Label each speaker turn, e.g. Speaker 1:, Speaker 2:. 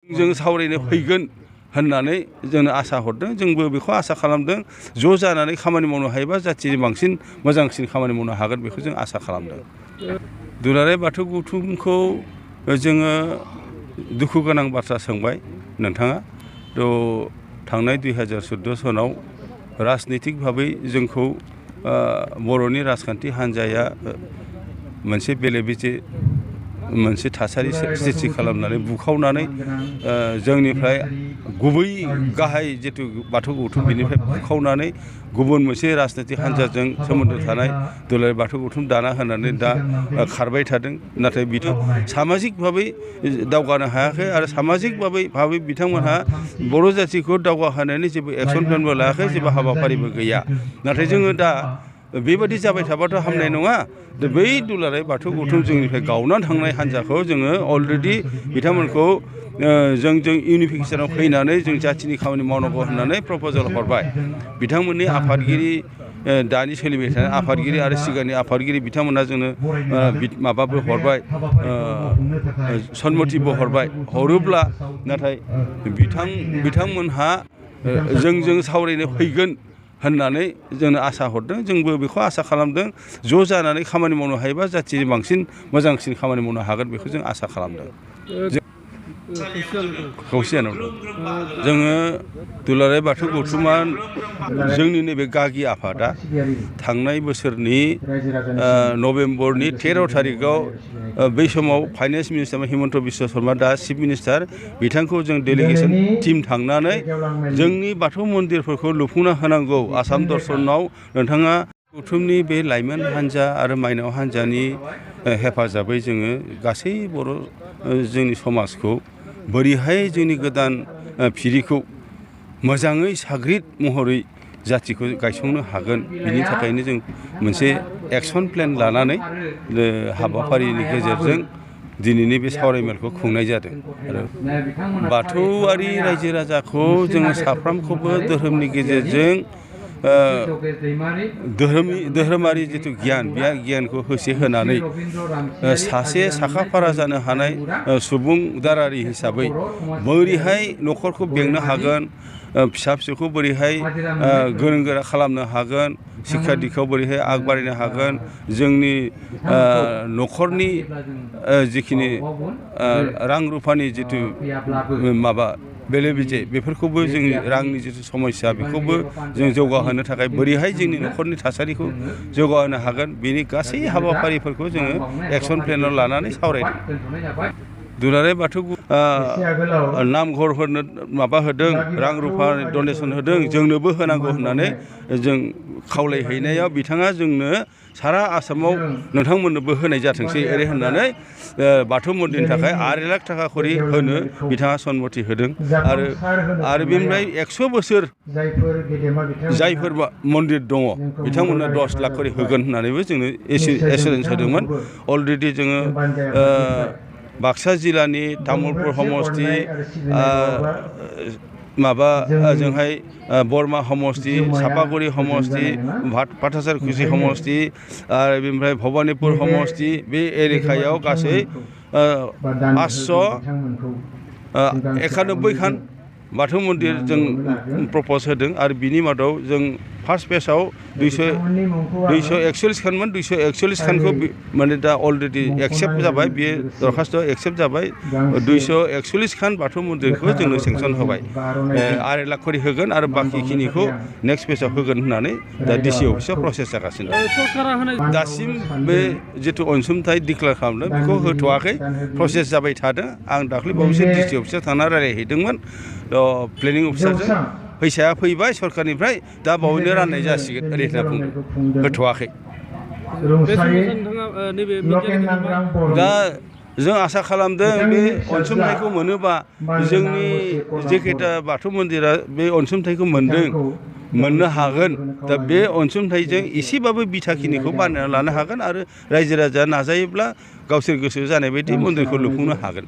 Speaker 1: जों सावरायनो फैगोन होननानै जोंनो आसा हरदों। जोंबो बेखौ आसा खालामदों। ज' जानानै खामानि मावनो हायोबा जाथिनि बांसिन मोजांसिन खामानि मावनो हागोन बेखौ जों आसा खालामदों। दुलाराय बाथौ गौथुमखौ जोङो दुखु गोनां बाथ्रा सोंबाय नोंथाङा। थांनाय 2014 सनाव राजनितिक भाबै जोंखौ बर'नि राजखान्थि हान्जाया मोनसे बेले-बेजे मोनसे थासारि सृष्टि खालामनानै बुखावनानै जोंनिफ्राय गुबै गाहाय जिथु बाथौ गौथुम बेनिफ्राय बुखावनानै गुबुन मोनसे राजनितिक हान्जाजों सोमोन्दो थानाय दुलाराय बाथौ गौथुम दाना होनानै दा खारबाय थादों। नाथाय बिथ' सामाजिक भाबै दावगानो हायाखै आरो सामाजिक भाबै बिथांमोनहा बर' जाथिखौ दावगाहोनायनि जेबो एक्सन प्लेनबो लायाखै, जेबो हाबाफारिबो गैया। नाथाय जोङो दा बेबायदि जाबाय थाबाथ' हामनाय नङा। बै दुलाराय बाथौ गौथुम जोंनिफ्राय गावनानै थांनाय हान्जाखौ जोङो अलरेडि बिथांमोनखौ जों इउनिफिकेसनाव फैनानै जों जाथिनि खामानि मावनांगौ होननानै प्रप'जाल हरबाय। बिथांमोननि आफादगिरि दानि सोलिबाय थानाय आफादगिरि आरो सिगांनि आफादगिरि बिथांमोना जोंनो माबाबो हरबाय, सनमतिबो हरबाय। हरोब्ला नाथाय बिथांमोनहा जोंजों सावरायनो फैगोन होननानै जोंनो आसा हरदों। जोंबो बेखौ आसा खालामदों। ज' जानानै खामानि मावनो हायोबा जाथिनि बांसिन मोजांसिन खामानि मावनो हागोन बेखौ जों आसा खालामदों। खौसेयानो दं। जोङो दुलाराय बाथौ गौथुमा जोंनि नैबे गागि आफादा थांनाय बोसोरनि नभेम्बरनि 13 थारिखआव बै समाव फाइनेन्स मिनिस्टार हिमन्त बिश्व शर्मा दा चिफ मिनिस्टार बिथांखौ जों डेलिगेसन टिम थांनानै जोंनि बाथौ मन्दिरफोरखौ लुफुंना होनांगौ आसाम दर्शनाव नोंथाङा गौथुमनि बे लाइमोन हान्जा आरो माइनाव हान्जानि हेफाजाबै जोङो गासै बर' जोंनि समाजखौ बोरैहाय जोंनि गोदान फिरिखौ मोजाङै साग्रिद महरै जाथिखौ गायसंनो हागोन। बिनि थाखायनो जों मोनसे एक्सन प्लेन लानानै हाबाफारिनि गेजेरजों दिनैनि बे सावरायमेलखौ खुंनाय जादों। आरो बाथौआरि रायजो राजाखौ जोङो साफ्रोमखौबो धोरोमनि गेजेरजों धोरोमारि जिथु गियान बे गियानखौ होनानै सासे साखा-फारा जानो हानाय सुबुं दारारि हिसाबै बोरैहाय न'खरखौ बेंनो हागोन, फिसा-फिसौखौ बोरैहाय गोरों गोरा खालामनो हागोन, शिक्षा दिक्षायाव बोरैहाय आगबारायनो हागोन, जोंनि न'खरनि जिखिनि रां-रुफानि जिथु माबा बेले-बेजे बेफोरखौबो जोंनि रांनि जिथु समस्या बेखौबो जों जौगाहोनो थाखाय बोरैहाय जोंनि न'खरनि थासारिखौ जौगाहोनो हागोन, बेनि गासै हाबाफारिफोरखौ जोङो एक्सन प्लेनाव लानानै सावरायदों। दुलाराय बाथौ नामघरफोरनो माबा होदों, रां-रुफा डनेसन होदों, जोंनोबो होनांगौ होननानै जों खावलायहैनायाव बिथाङा जोंनो सारा आसामाव नोंथांमोननोबो होनाय जाथोंसै ओरै होननानै बाथौ मन्दिरनि थाखाय 2.5 लाख थाखा खरि होनो बिथाङा सनमति होदों। आरो बेनिफ्राय 100 बोसोर जायफोर मन्दिर दङ बिथांमोननो 10 लाख खरि होगोन होननानैबो जोंनो एसुरेन्स होदोंमोन। अलरेडि जोङो बाक्सा जिल्लानि तामुलपुर समस्ति, जोंहाय बरमा समस्ति, सापागुरि समस्ति, भाटासारकुसि समस्ति आरो बेनिफ्राय भबानिपुर समस्ति बे एलेकायाव गासै 591 खान बाथौ मन्दिर जों प्रप'ज होदों। आरो बिनि मादाव जों फार्स्ट फेजआव 241 खानमोन, 241 खानखौ माने दा अलरेडि एक्सेप्ट जाबाय, बेयो दरखास्थ' एक्सेप्ट जाबाय। 241 खान बाथौ मन्दिरखौ जोंनो सेंसन होबाय। 2.5 लाख खरि होगोन आरो बाखिखिनिखौ नेक्स्ट फेजआव होगोन होननानै दा डिसि अफिसाव प्रसेस जागासिनो दं। दासिम बे जिथु अनसुंथाइ डिक्लेयार खालामदों बेखौ होथ'वाखै, प्रसेस जाबाय थादों। आं दाख्लै बावैसो डिसि अफिसाव थांनानै रायज्लायहैदोंमोन प्लेनिं अफिसारजों। फैसाया फैबाय सरखारनिफ्राय, दा बावैनो राननाय जासिगोन ओरै होनना बुंदों, होथ'वाखै। दा जों आसा खालामदों बे अनसुंथाइखौ मोनोबा जोंनि जेखिथा बाथौ मन्दिरा बे अनसुंथाइखौ मोननो हागोन। दा बे अनसुंथाइजों एसेबाबो बिथाखिनिखौ बानायना लानो हागोन आरो रायजो राजाया नाजायोब्ला गावसोर गोसो जानाय बायदि मन्दिरखौ लुफुंनो हागोन।